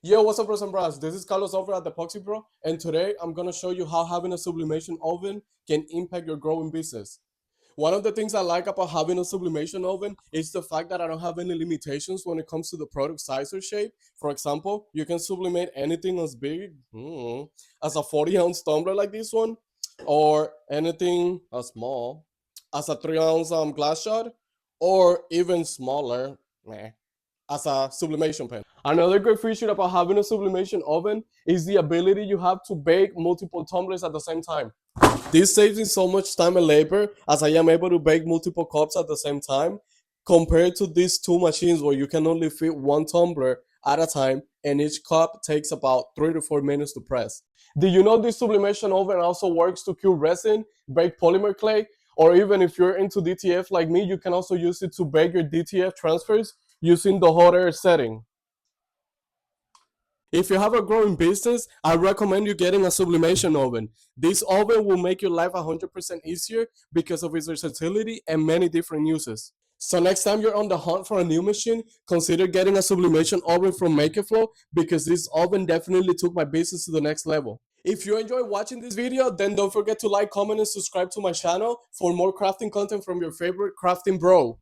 Yo, what's up, bros and bros? This is Carlos over at the Epoxy Pro, and today I'm gonna show you how having a sublimation oven can impact your growing business. One of the things I like about having a sublimation oven is the fact that I don't have any limitations when it comes to the product size or shape. For example, you can sublimate anything as big as a 40-ounce tumbler like this one, or anything as small as a 3-ounce glass shot, or even smaller as a sublimation pan. Another great feature about having a sublimation oven is the ability you have to bake multiple tumblers at the same time. This saves me so much time and labor as I am able to bake multiple cups at the same time compared to these two machines where you can only fit one tumbler at a time and each cup takes about 3 to 4 minutes to press. Do you know this sublimation oven also works to cure resin, bake polymer clay, or even if you're into DTF like me, you can also use it to bake your DTF transfers using the hot air setting. If you have a growing business, I recommend you getting a sublimation oven. This oven will make your life 100% easier because of its versatility and many different uses. So next time you're on the hunt for a new machine, consider getting a sublimation oven from MakerFlo because this oven definitely took my business to the next level. If you enjoyed watching this video, then don't forget to like, comment, and subscribe to my channel for more crafting content from your favorite crafting bro.